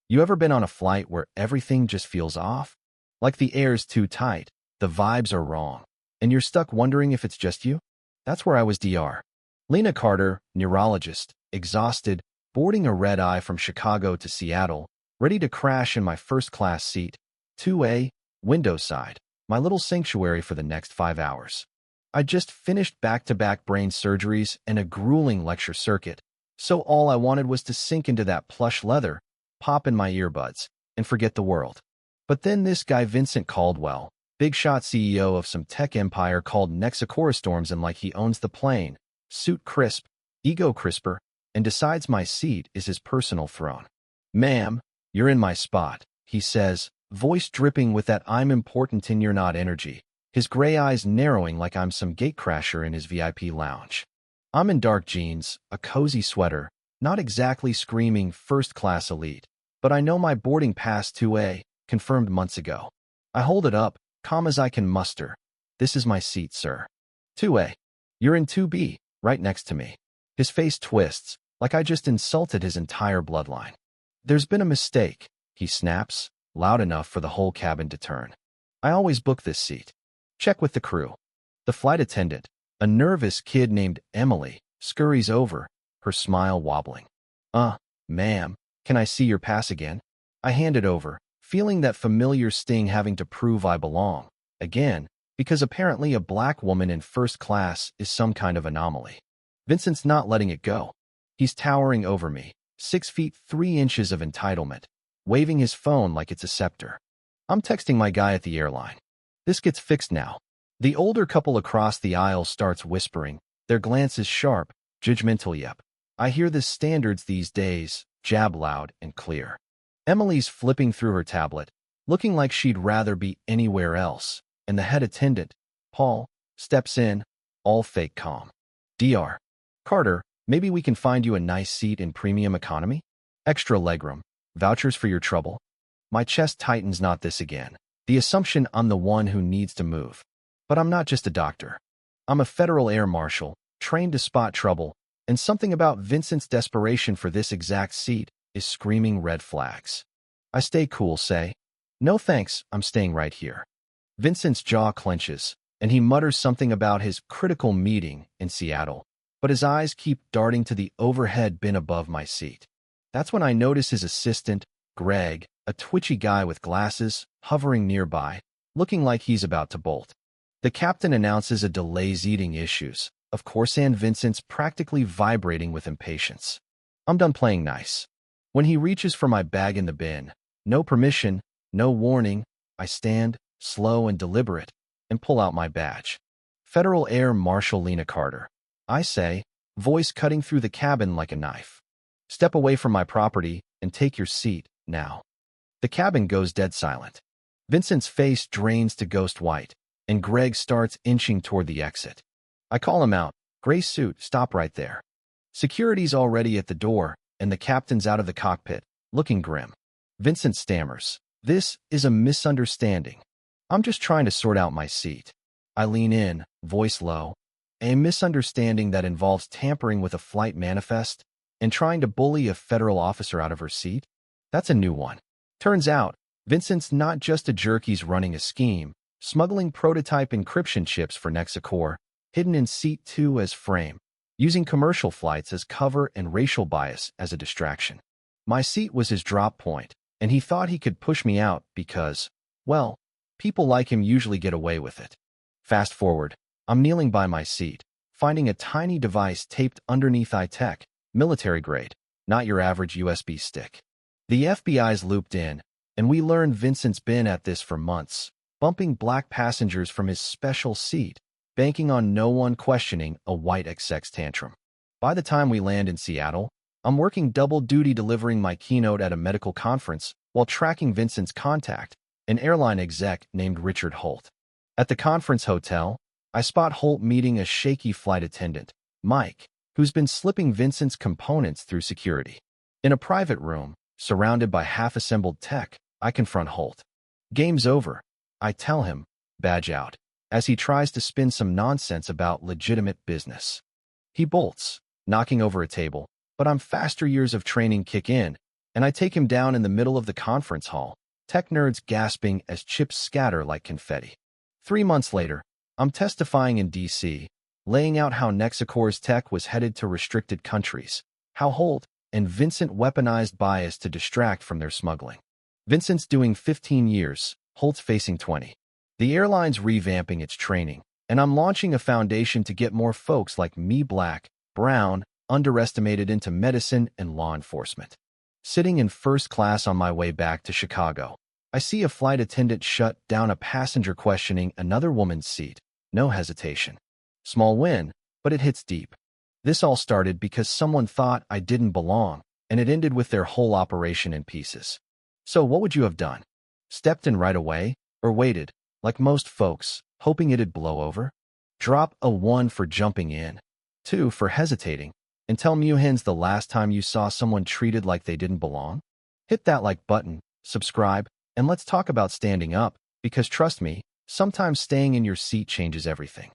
You ever been on a flight where everything just feels off? Like the air's too tight, the vibes are wrong, and you're stuck wondering if it's just you? That's where I was Dr. Lena Carter, neurologist, exhausted, boarding a red-eye from Chicago to Seattle, ready to crash in my first-class seat, 2A, window side, my little sanctuary for the next 5 hours. I just finished back-to-back brain surgeries and a grueling lecture circuit, so all I wanted was to sink into that plush leather, pop in my earbuds, and forget the world. But then this guy Vincent Caldwell, big shot CEO of some tech empire called Nexacora, storms in like he owns the plane, suit crisp, ego crisper, and decides my seat is his personal throne. "Ma'am, you're in my spot," he says, voice dripping with that I'm important and you're not energy, his gray eyes narrowing like I'm some gatecrasher in his VIP lounge. I'm in dark jeans, a cozy sweater, not exactly screaming first-class elite, but I know my boarding pass 2A, confirmed months ago. I hold it up, calm as I can muster. "This is my seat, sir." 2A. "You're in 2B, right next to me." His face twists, like I just insulted his entire bloodline. "There's been a mistake," he snaps, loud enough for the whole cabin to turn. "I always book this seat. Check with the crew." The flight attendant, a nervous kid named Emily, scurries over, her smile wobbling. Ma'am, can I see your pass again?" I hand it over, feeling that familiar sting having to prove I belong, again, because apparently a black woman in first class is some kind of anomaly. Vincent's not letting it go. He's towering over me, 6 feet 3 inches of entitlement, waving his phone like it's a scepter. I'm texting my guy at the airline. This gets fixed now. The older couple across the aisle starts whispering, their glances sharp, judgmental. Yep. I hear the standards these days, jab loud and clear. Emily's flipping through her tablet, looking like she'd rather be anywhere else, and the head attendant, Paul, steps in, all fake calm. "Dr. Carter, maybe we can find you a nice seat in premium economy? Extra legroom, vouchers for your trouble?" My chest tightens. Not this again. The assumption I'm the one who needs to move. But I'm not just a doctor. I'm a federal air marshal, trained to spot trouble, and something about Vincent's desperation for this exact seat is screaming red flags. I stay cool, say, "No thanks, I'm staying right here." Vincent's jaw clenches, and he mutters something about his critical meeting in Seattle, but his eyes keep darting to the overhead bin above my seat. That's when I notice his assistant, Greg, a twitchy guy with glasses, hovering nearby, looking like he's about to bolt. The captain announces a delay's eating issues, of course, and Vincent's practically vibrating with impatience. I'm done playing nice. When he reaches for my bag in the bin, no permission, no warning, I stand, slow and deliberate, and pull out my badge. "Federal Air Marshal Lena Carter," I say, voice cutting through the cabin like a knife. "Step away from my property and take your seat, now." The cabin goes dead silent. Vincent's face drains to ghost white, and Greg starts inching toward the exit. I call him out, "Gray suit, stop right there." Security's already at the door, and the captain's out of the cockpit, looking grim. Vincent stammers, "This is a misunderstanding. I'm just trying to sort out my seat." I lean in, voice low. "A misunderstanding that involves tampering with a flight manifest and trying to bully a federal officer out of her seat? That's a new one." Turns out, Vincent's not just a jerk, he's running a scheme, smuggling prototype encryption chips for Nexacora, hidden in seat 2 as frame, using commercial flights as cover and racial bias as a distraction. My seat was his drop point, and he thought he could push me out because, well, people like him usually get away with it. Fast forward, I'm kneeling by my seat, finding a tiny device taped underneath high-tech, military grade, not your average USB stick. The FBI's looped in, and we learn Vincent's been at this for months, bumping black passengers from his special seat, banking on no one questioning a white XX tantrum. By the time we land in Seattle, I'm working double duty delivering my keynote at a medical conference while tracking Vincent's contact, an airline exec named Richard Holt. At the conference hotel, I spot Holt meeting a shaky flight attendant, Mike, who's been slipping Vincent's components through security. In a private room, surrounded by half-assembled tech, I confront Holt. "Game's over," I tell him, badge out, as he tries to spin some nonsense about legitimate business. He bolts, knocking over a table, but I'm faster. Years of training kick in, and I take him down in the middle of the conference hall, tech nerds gasping as chips scatter like confetti. 3 months later, I'm testifying in D.C., laying out how Nexacor's tech was headed to restricted countries, how Holt and Vincent weaponized bias to distract from their smuggling. Vincent's doing 15 years, Holt's facing 20. The airline's revamping its training, and I'm launching a foundation to get more folks like me black, brown, underestimated into medicine and law enforcement. Sitting in first class on my way back to Chicago, I see a flight attendant shut down a passenger questioning another woman's seat. No hesitation. Small win, but it hits deep. This all started because someone thought I didn't belong, and it ended with their whole operation in pieces. So what would you have done? Stepped in right away, or waited, like most folks, hoping it'd blow over? Drop a 1 for jumping in, 2 for hesitating, and tell Muhins the last time you saw someone treated like they didn't belong? Hit that like button, subscribe, and let's talk about standing up, because trust me, sometimes staying in your seat changes everything.